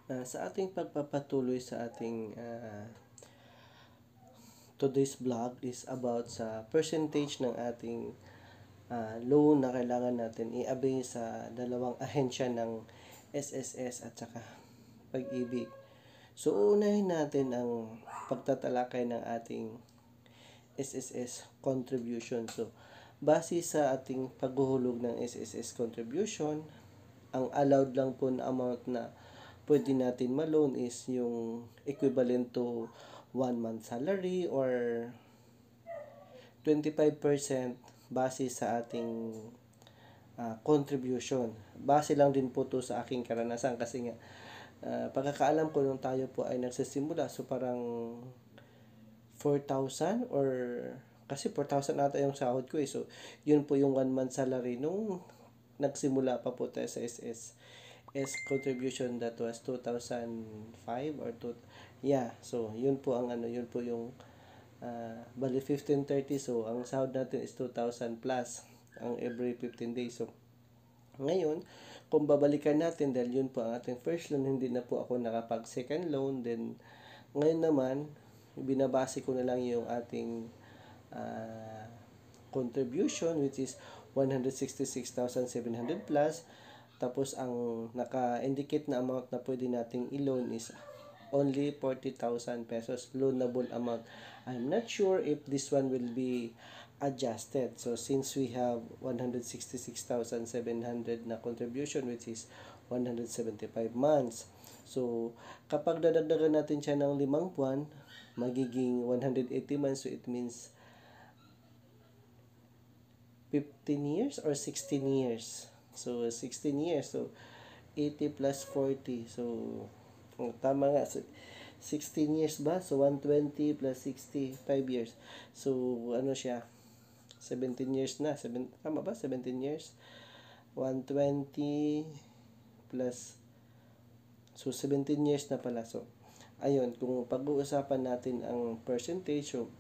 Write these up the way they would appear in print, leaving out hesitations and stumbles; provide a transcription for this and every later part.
Sa ating pagpapatuloy sa ating today's vlog is about sa percentage ng ating loan na kailangan natin i-avail sa dalawang ahensya ng SSS at saka Pag-ibig. So, uunahin natin ang pagtatalakay ng ating SSS contribution. So, base sa ating paghuhulog ng SSS contribution, ang allowed lang po na amount na pwede natin ma-loan is yung equivalent to 1 month salary or 25% base sa ating contribution. Base lang din po to sa aking karanasan kasi nga pagkakaalam ko nung tayo po ay nagsisimula, so parang 4,000 or kasi 4,000 ata yung sahod ko eh. So, yun po yung 1 month salary nung nagsimula pa po tayo sa contribution. That was 2005 or yeah. So, yun po ang yun po yung bali 1530. So, ang sahod natin is 2,000 plus ang every 15 days. So, ngayon, kung babalikan natin, dahil yun po ang ating first loan, hindi na po ako nakapag second loan. Then, ngayon naman, binabase ko na lang yung ating contribution, which is 166,700 plus. Tapos, ang naka-indicate na amount na pwede nating i-loan is only 40,000 pesos loanable amount. I'm not sure if this one will be adjusted. So, since we have 166,700 na contribution, which is 175 months. So, kapag dadagdagan natin siya ng 5 buwan, magiging 180 months. So, it means 15 years or 16 years. So, 16 years. So, 80 plus 40. So, tama nga. So, 16 years ba? So, 120 plus 60, 5 years. So, ano siya? 17 years na. Tama ba? 17 years. 120 plus. So, 17 years na pala. So, ayun. Kung pag-uusapan natin ang percentage, so,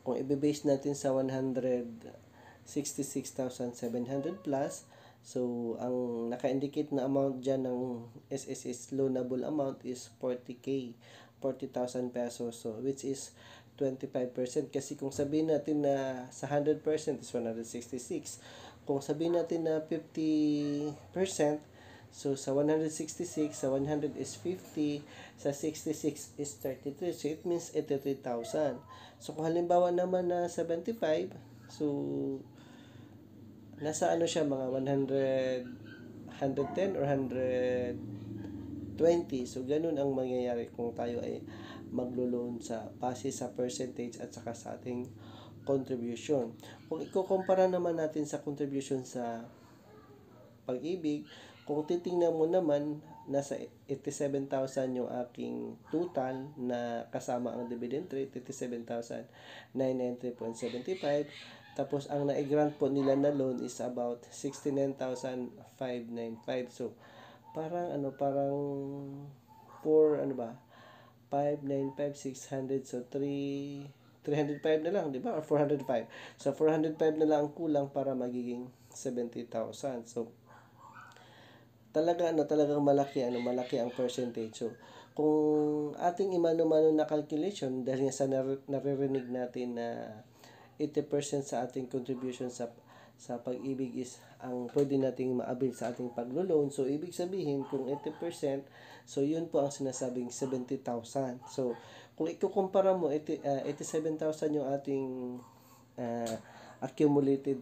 kung i-base natin sa 166,700 plus, so, ang naka-indicate na amount dyan ng SSS loanable amount is 40K, 40,000 pesos. So, which is 25%. Kasi kung sabihin natin na sa 100% is 166. Kung sabihin natin na 50%, so sa 166, sa 100 is 50, sa 66 is 33. So, it means 83,000. So, kung halimbawa naman na 75, so, nasa ano siya, mga 110 or 120. So, ganun ang mangyayari kung tayo ay maglo-loan sa base sa percentage at saka sa ating contribution. Kung ikukumpara naman natin sa contribution sa Pag-ibig, kung titingnan mo naman, nasa 87,000 yung aking total na kasama ang dividend rate, 87,993.75. Tapos, ang na-grant po nila na loan is about 69,595. So, parang 4, 595, 600. So, 305 na lang, di ba? Or 405. So, 405 na lang ang kulang para magiging 70,000. So, talagang malaki ang percentage. So, kung ating imano-mano na calculation, dahil nga sa naririnig natin na 80% sa ating contribution sa Pag-ibig is ang pwede nating ma-avail sa ating paglo-loan. So, ibig sabihin, kung 80%, so yun po ang sinasabing 70,000. So, kung ikukumpara mo, 87,000 yung ating accumulated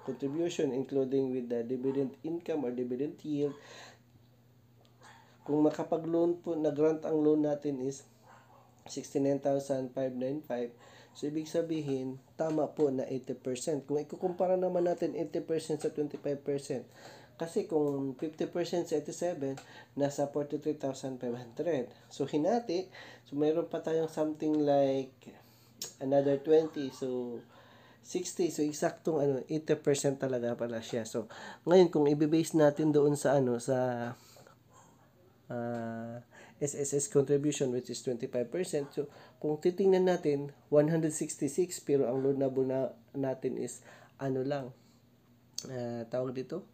contribution, including with the dividend income or dividend yield. Kung makapag-loan po, na-grant ang loan natin is 69,595. So, ibig sabihin, tama po na 80%. Kung ikukumpara naman natin 80% sa 25%, kasi kung 50% sa 87, nasa 43,500. So, hinati. So, mayroon pa tayong something like another 20. So, 60. So, eksaktong 80% talaga pala siya. So, ngayon, kung i-base natin doon sa sa SSS contribution, which is 25%. So, kung titingnan natin, 166, pero ang loanable natin is lang, tawag dito,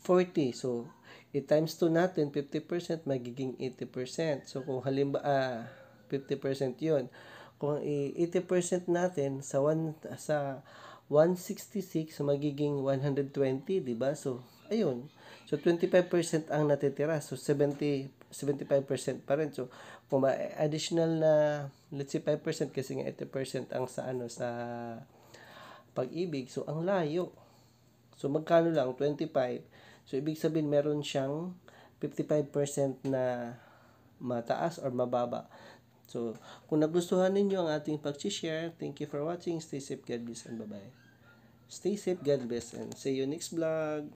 40. So, I-times 2 natin, 50%, magiging 80%. So, kung halimbawa, 50% yun. Kung 80% natin sa 166, magiging 120, di ba? So, ayun. So, 25% ang natitira. So, 75% pa rin. So, kung additional na, let's say 5% kasi nga 80% ang sa pag-ibig. So, ang layo. So, magkano lang? 25. So, ibig sabihin, meron siyang 55% na mataas or mababa. So, kung nagustuhan ninyo ang ating pag-share, thank you for watching. Stay safe, God bless, and bye-bye. Stay safe, God bless, and see you next vlog.